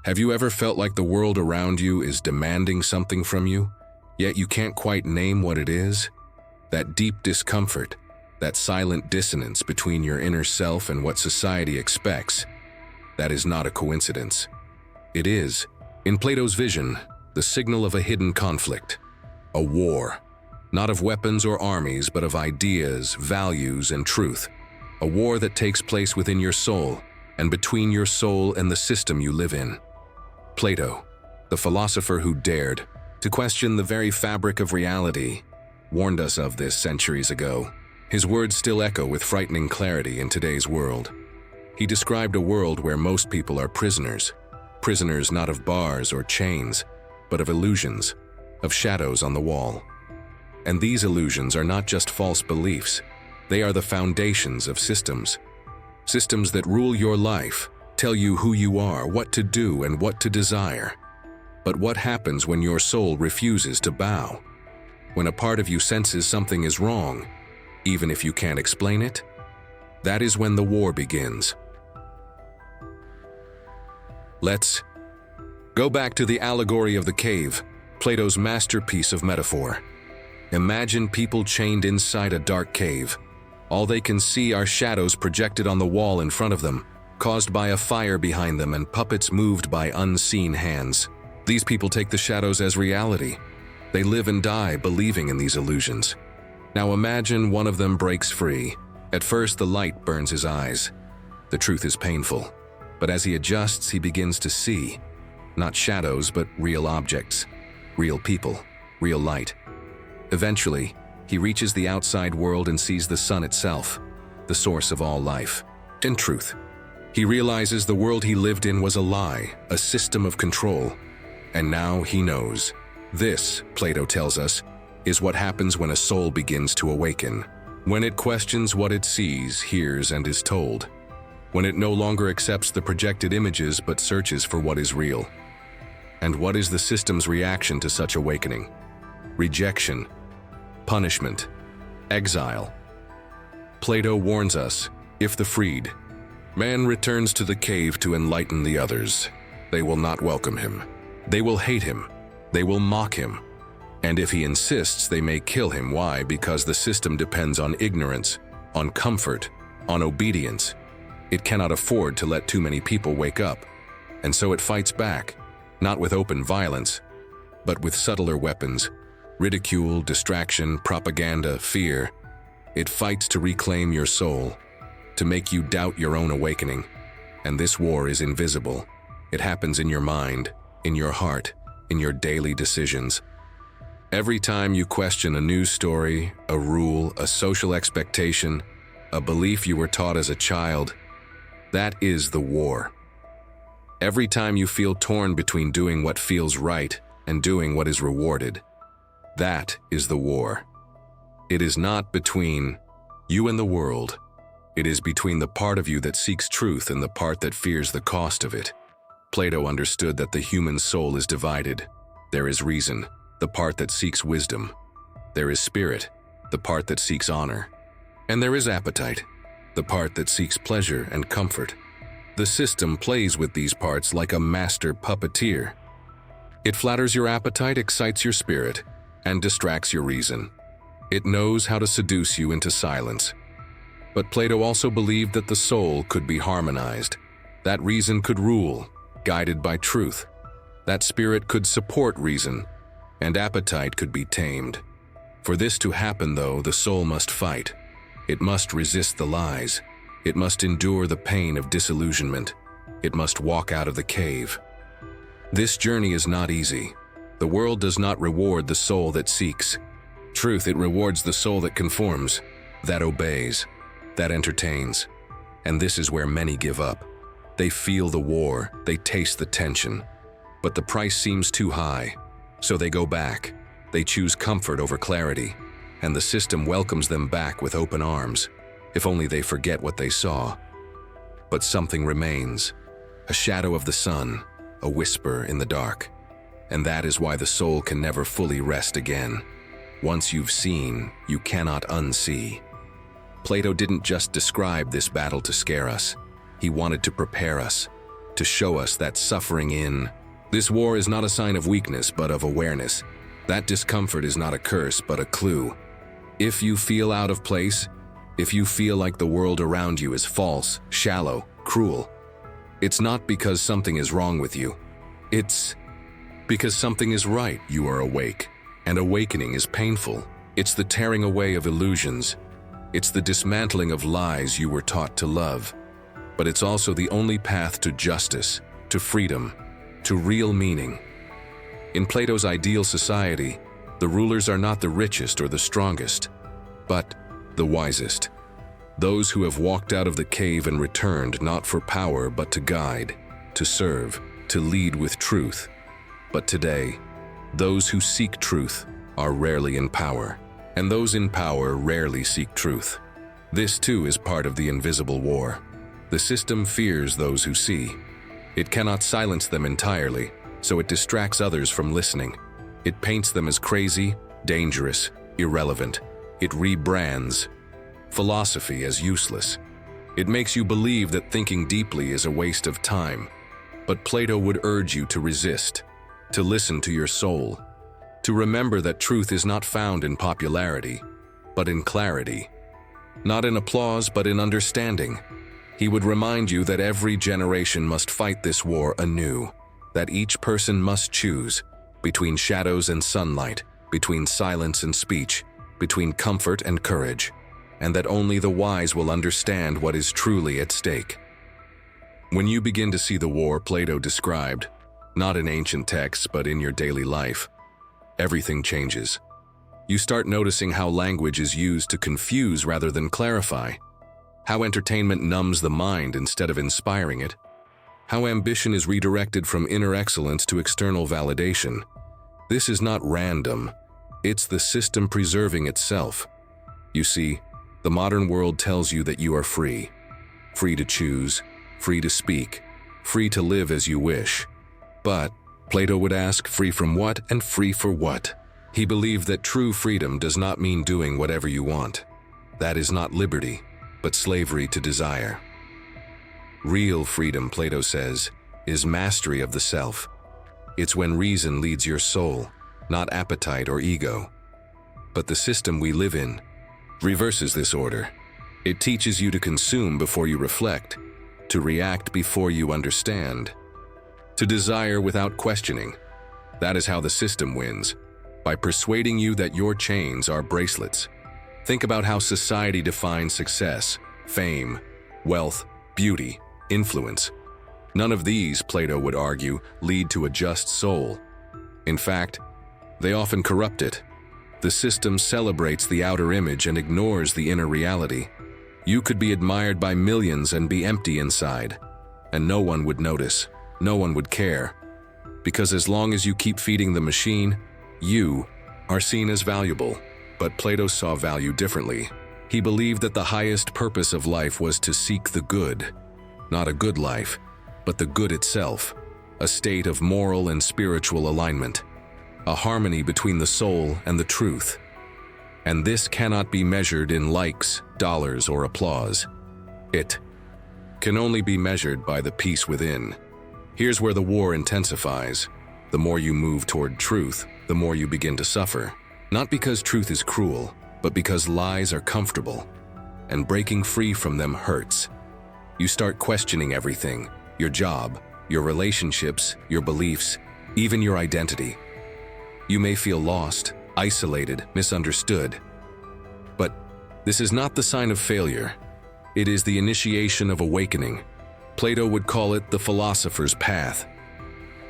Have you ever felt like the world around you is demanding something from you, yet you can't quite name what it is? That deep discomfort, that silent dissonance between your inner self and what society expects, that is not a coincidence. It is, in Plato's vision, the signal of a hidden conflict, a war, not of weapons or armies, but of ideas, values, and truth. A war that takes place within your soul and between your soul and the system you live in. Plato, the philosopher who dared to question the very fabric of reality, warned us of this centuries ago. His words still echo with frightening clarity in today's world. He described a world where most people are prisoners. Prisoners not of bars or chains, but of illusions, of shadows on the wall. And these illusions are not just false beliefs. They are the foundations of systems. Systems that rule your life, tell you who you are, what to do, and what to desire. But what happens when your soul refuses to bow? When a part of you senses something is wrong, even if you can't explain it? That is when the war begins. Let's go back to the allegory of the cave, Plato's masterpiece of metaphor. Imagine people chained inside a dark cave. All they can see are shadows projected on the wall in front of them, caused by a fire behind them and puppets moved by unseen hands. These people take the shadows as reality. They live and die believing in these illusions. Now imagine one of them breaks free. At first, the light burns his eyes. The truth is painful. But as he adjusts, he begins to see, not shadows, but real objects, real people, real light. Eventually, he reaches the outside world and sees the sun itself, the source of all life. In truth, he realizes the world he lived in was a lie, a system of control. And now he knows. This, Plato tells us, is what happens when a soul begins to awaken. When it questions what it sees, hears, and is told. When it no longer accepts the projected images but searches for what is real. And what is the system's reaction to such awakening? Rejection, punishment, exile. Plato warns us, if the freed man returns to the cave to enlighten the others, they will not welcome him. They will hate him. They will mock him. And if he insists, they may kill him. Why? Because the system depends on ignorance, on comfort, on obedience. It cannot afford to let too many people wake up. And so it fights back, not with open violence, but with subtler weapons. Ridicule, distraction, propaganda, fear. It fights to reclaim your soul, to make you doubt your own awakening. And this war is invisible. It happens in your mind, in your heart, in your daily decisions. Every time you question a news story, a rule, a social expectation, a belief you were taught as a child, that is the war. Every time you feel torn between doing what feels right and doing what is rewarded, that is the war. It is not between you and the world. It is between the part of you that seeks truth and the part that fears the cost of it. Plato understood that the human soul is divided. There is reason, the part that seeks wisdom. There is spirit, the part that seeks honor. And there is appetite, the part that seeks pleasure and comfort. The system plays with these parts like a master puppeteer. It flatters your appetite, excites your spirit, and distracts your reason. It knows how to seduce you into silence. But Plato also believed that the soul could be harmonized, that reason could rule, guided by truth, that spirit could support reason, and appetite could be tamed. For this to happen, though, the soul must fight. It must resist the lies. It must endure the pain of disillusionment. It must walk out of the cave. This journey is not easy. The world does not reward the soul that seeks truth. It rewards the soul that conforms, that obeys, that entertains. And this is where many give up. They feel the war, they taste the tension. But the price seems too high, so they go back. They choose comfort over clarity, and the system welcomes them back with open arms, if only they forget what they saw. But something remains, a shadow of the sun, a whisper in the dark. And that is why the soul can never fully rest again. Once you've seen, you cannot unsee. Plato didn't just describe this battle to scare us. He wanted to prepare us. to show us that suffering in this war is not a sign of weakness, but of awareness. That discomfort is not a curse, but a clue. If you feel out of place, if you feel like the world around you is false, shallow, cruel, it's not because something is wrong with you. It's because something is right. You are awake, and awakening is painful. It's the tearing away of illusions. It's the dismantling of lies you were taught to love. But it's also the only path to justice, to freedom, to real meaning. In Plato's ideal society, the rulers are not the richest or the strongest, but the wisest. Those who have walked out of the cave and returned not for power but to guide, to serve, to lead with truth. But today, those who seek truth are rarely in power, and those in power rarely seek truth. This too is part of the invisible war. The system fears those who see. It cannot silence them entirely, so it distracts others from listening. It paints them as crazy, dangerous, irrelevant. It rebrands philosophy as useless. It makes you believe that thinking deeply is a waste of time. But Plato would urge you to resist, to listen to your soul, to remember that truth is not found in popularity, but in clarity. Not in applause, but in understanding. He would remind you that every generation must fight this war anew, that each person must choose between shadows and sunlight, between silence and speech, between comfort and courage, and that only the wise will understand what is truly at stake. When you begin to see the war Plato described, not in ancient texts but in your daily life, everything changes. You start noticing how language is used to confuse rather than clarify, how entertainment numbs the mind instead of inspiring it, how ambition is redirected from inner excellence to external validation. This is not random. It's the system preserving itself. You see, the modern world tells you that you are free. Free to choose, free to speak, free to live as you wish. But, Plato would ask, free from what and free for what? He believed that true freedom does not mean doing whatever you want. That is not liberty, but slavery to desire. Real freedom, Plato says, is mastery of the self. It's when reason leads your soul, not appetite or ego. But the system we live in reverses this order. It teaches you to consume before you reflect, to react before you understand, to desire without questioning. That is how the system wins, by persuading you that your chains are bracelets. Think about how society defines success, fame, wealth, beauty, influence. None of these, Plato would argue, lead to a just soul. In fact, they often corrupt it. The system celebrates the outer image and ignores the inner reality. You could be admired by millions and be empty inside, and no one would notice, no one would care. Because as long as you keep feeding the machine, you are seen as valuable. But Plato saw value differently. He believed that the highest purpose of life was to seek the good. Not a good life, but the good itself, a state of moral and spiritual alignment, a harmony between the soul and the truth. And this cannot be measured in likes, dollars, or applause. It can only be measured by the peace within. Here's where the war intensifies. The more you move toward truth, the more you begin to suffer. Not because truth is cruel, but because lies are comfortable, and breaking free from them hurts. You start questioning everything, your job, your relationships, your beliefs, even your identity. You may feel lost, isolated, misunderstood. But this is not the sign of failure. It is the initiation of awakening. Plato would call it the philosopher's path.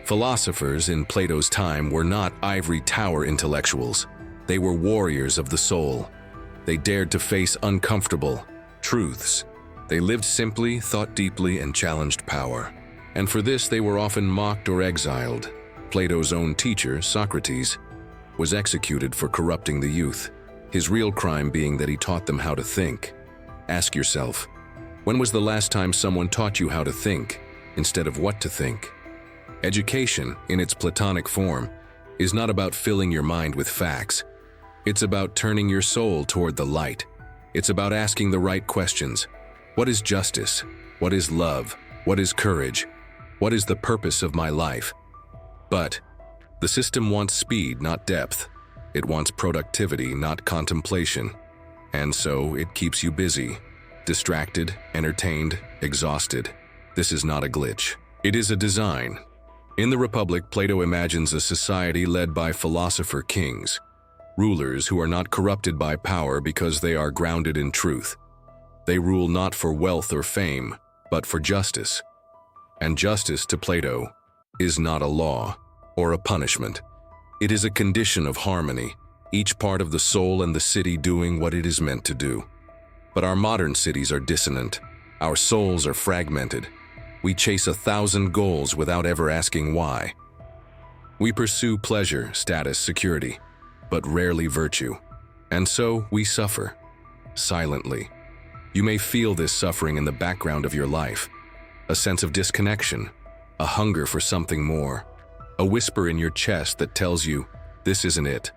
Philosophers in Plato's time were not ivory tower intellectuals. They were warriors of the soul. They dared to face uncomfortable truths. They lived simply, thought deeply, and challenged power. And for this they were often mocked or exiled. Plato's own teacher, Socrates, was executed for corrupting the youth, his real crime being that he taught them how to think. Ask yourself, when was the last time someone taught you how to think instead of what to think? Education, in its Platonic form, is not about filling your mind with facts. It's about turning your soul toward the light. It's about asking the right questions. What is justice? What is love? What is courage? What is the purpose of my life? But the system wants speed, not depth. It wants productivity, not contemplation. And so it keeps you busy, distracted, entertained, exhausted. This is not a glitch. It is a design. In the Republic, Plato imagines a society led by philosopher kings, rulers who are not corrupted by power because they are grounded in truth. They rule not for wealth or fame, but for justice. And justice, to Plato, is not a law or a punishment. It is a condition of harmony, each part of the soul and the city doing what it is meant to do. But our modern cities are dissonant. Our souls are fragmented. We chase 1,000 goals without ever asking why. We pursue pleasure, status, security, but rarely virtue. And so we suffer, silently. You may feel this suffering in the background of your life, a sense of disconnection, a hunger for something more, a whisper in your chest that tells you, this isn't it.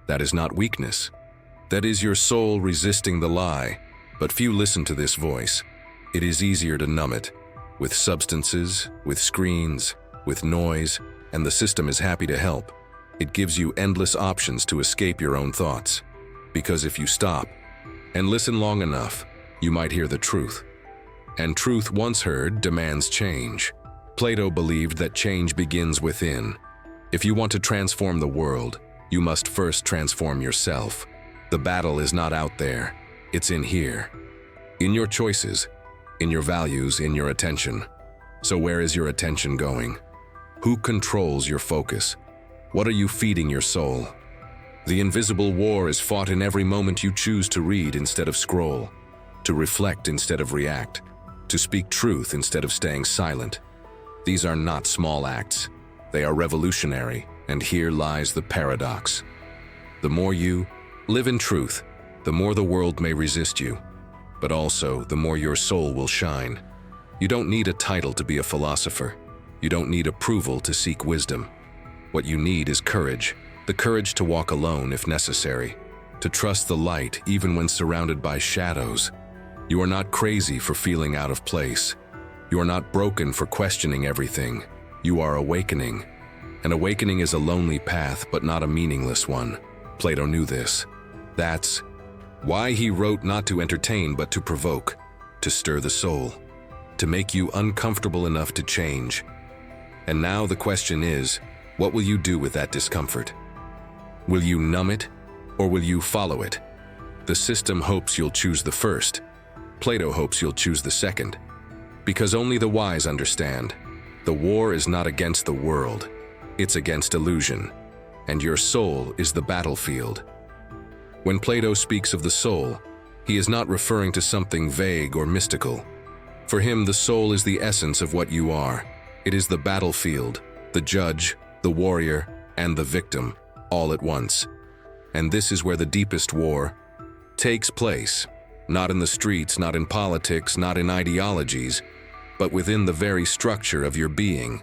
That is not weakness. That is your soul resisting the lie, but few listen to this voice. It is easier to numb it, with substances, with screens, with noise, and the system is happy to help. It gives you endless options to escape your own thoughts. Because if you stop and listen long enough, you might hear the truth. And truth, once heard, demands change. Plato believed that change begins within. If you want to transform the world, you must first transform yourself. The battle is not out there, it's in here. In your choices, in your values, in your attention. So where is your attention going? Who controls your focus? What are you feeding your soul? The invisible war is fought in every moment you choose to read instead of scroll, to reflect instead of react, to speak truth instead of staying silent. These are not small acts. They are revolutionary, and here lies the paradox. The more you live in truth, the more the world may resist you, but also the more your soul will shine. You don't need a title to be a philosopher. You don't need approval to seek wisdom. What you need is courage, the courage to walk alone if necessary, to trust the light even when surrounded by shadows. You are not crazy for feeling out of place. You are not broken for questioning everything. You are awakening. An awakening is a lonely path, but not a meaningless one. Plato knew this. That's why he wrote not to entertain, but to provoke, to stir the soul, to make you uncomfortable enough to change. And now the question is, what will you do with that discomfort? Will you numb it, or will you follow it? The system hopes you'll choose the first. Plato hopes you'll choose the second. Because only the wise understand. The war is not against the world. It's against illusion. And your soul is the battlefield. When Plato speaks of the soul, he is not referring to something vague or mystical. For him, the soul is the essence of what you are. It is the battlefield, the judge, the warrior, and the victim, all at once. And this is where the deepest war takes place. Not in the streets, not in politics, not in ideologies, but within the very structure of your being.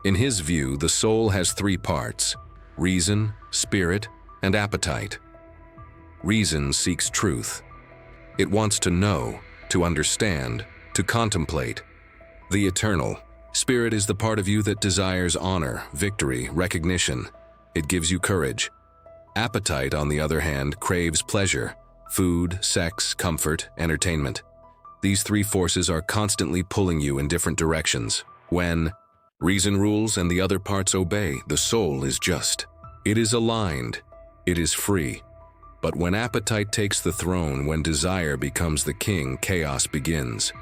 In his view, the soul has three parts: reason, spirit, and appetite. Reason seeks truth. It wants to know, to understand, to contemplate. The eternal. Spirit is the part of you that desires honor, victory, recognition. It gives you courage. Appetite, on the other hand, craves pleasure, food, sex, comfort, entertainment. These three forces are constantly pulling you in different directions. When reason rules and the other parts obey, the soul is just. It is aligned. It is free. But when appetite takes the throne, when desire becomes the king, chaos begins.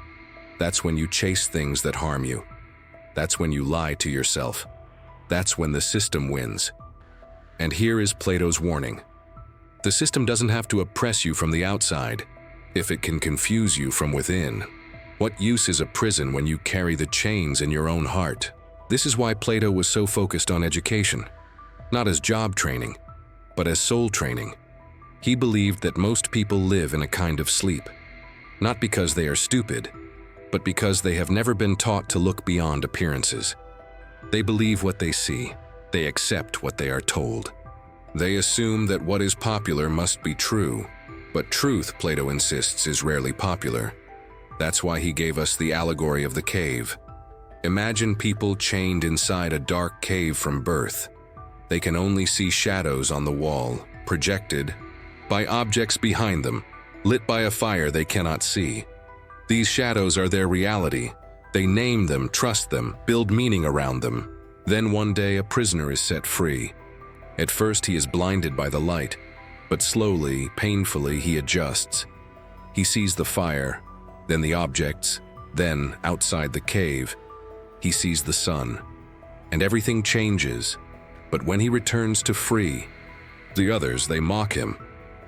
That's when you chase things that harm you. That's when you lie to yourself. That's when the system wins. And here is Plato's warning. The system doesn't have to oppress you from the outside, if it can confuse you from within. What use is a prison when you carry the chains in your own heart? This is why Plato was so focused on education, not as job training, but as soul training. He believed that most people live in a kind of sleep, not because they are stupid, but because they have never been taught to look beyond appearances. They believe what they see. They accept what they are told. They assume that what is popular must be true, but truth, Plato insists, is rarely popular. That's why he gave us the allegory of the cave. Imagine people chained inside a dark cave from birth. They can only see shadows on the wall, projected by objects behind them, lit by a fire they cannot see. These shadows are their reality. They name them, trust them, build meaning around them. Then one day a prisoner is set free. At first he is blinded by the light, but slowly, painfully he adjusts. He sees the fire, then the objects, then, outside the cave, he sees the sun. And everything changes. But when he returns to free, the others, they mock him.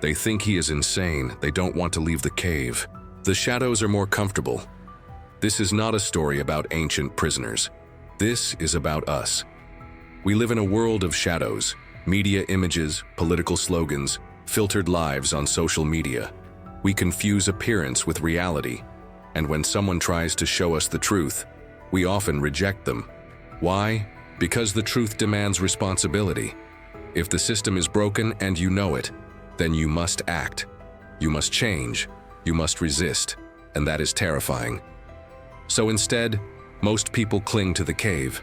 They think he is insane. They don't want to leave the cave. The shadows are more comfortable. This is not a story about ancient prisoners. This is about us. We live in a world of shadows, media images, political slogans, filtered lives on social media. We confuse appearance with reality, and when someone tries to show us the truth, we often reject them. Why? Because the truth demands responsibility. If the system is broken and you know it, then you must act. You must change. You must resist, and that is terrifying. So instead, most people cling to the cave.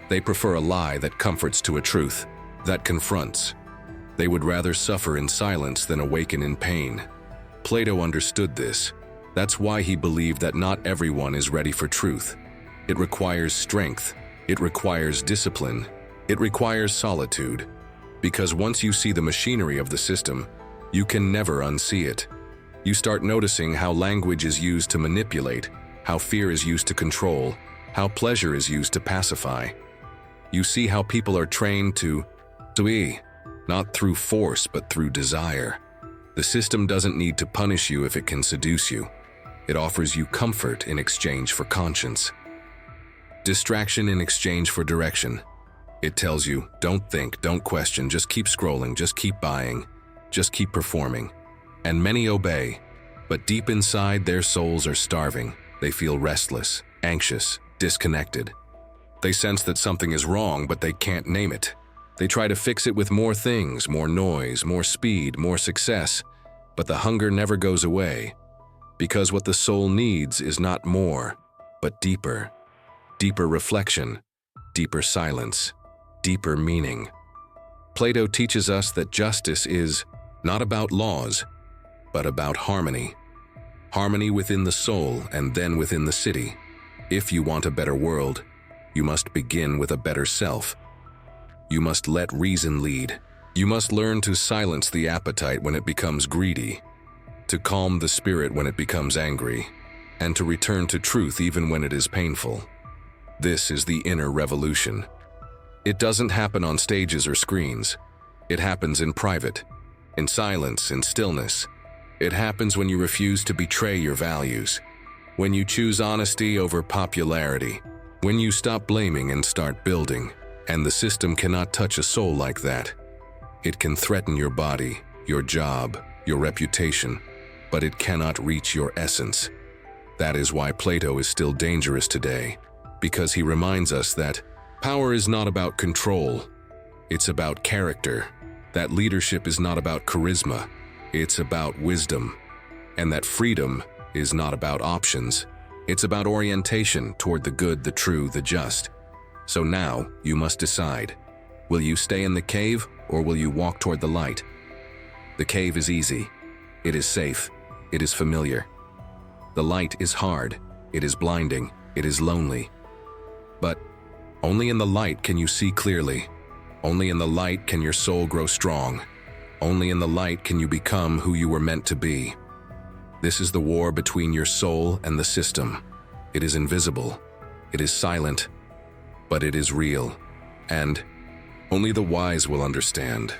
They prefer a lie that comforts to a truth that confronts. They would rather suffer in silence than awaken in pain. Plato understood this. That's why he believed that not everyone is ready for truth. It requires strength. It requires discipline. It requires solitude. Because once you see the machinery of the system, you can never unsee it. You start noticing how language is used to manipulate, how fear is used to control, how pleasure is used to pacify. You see how people are trained to be, not through force but through desire. The system doesn't need to punish you if it can seduce you. It offers you comfort in exchange for conscience. Distraction in exchange for direction. It tells you, don't think, don't question, just keep scrolling, just keep buying, just keep performing. And many obey, but deep inside their souls are starving. They feel restless, anxious, disconnected. They sense that something is wrong, but they can't name it. They try to fix it with more things, more noise, more speed, more success, but the hunger never goes away. Because what the soul needs is not more, but deeper. Deeper reflection, deeper silence, deeper meaning. Plato teaches us that justice is not about laws, but about harmony. Harmony within the soul and then within the city. If you want a better world, you must begin with a better self. You must let reason lead. You must learn to silence the appetite when it becomes greedy, to calm the spirit when it becomes angry, and to return to truth even when it is painful. This is the inner revolution. It doesn't happen on stages or screens. It happens in private, in silence, in stillness. It happens when you refuse to betray your values, when you choose honesty over popularity, when you stop blaming and start building. And the system cannot touch a soul like that. It can threaten your body, your job, your reputation, but it cannot reach your essence. That is why Plato is still dangerous today, because he reminds us that power is not about control, it's about character. That leadership is not about charisma, it's about wisdom. And that freedom is not about options, it's about orientation toward the good, the true, the just. So now, you must decide. Will you stay in the cave, or will you walk toward the light? The cave is easy. It is safe. It is familiar. The light is hard. It is blinding. It is lonely. But only in the light can you see clearly. Only in the light can your soul grow strong. Only in the light can you become who you were meant to be. This is the war between your soul and the system. It is invisible. It is silent. But it is real, and only the wise will understand.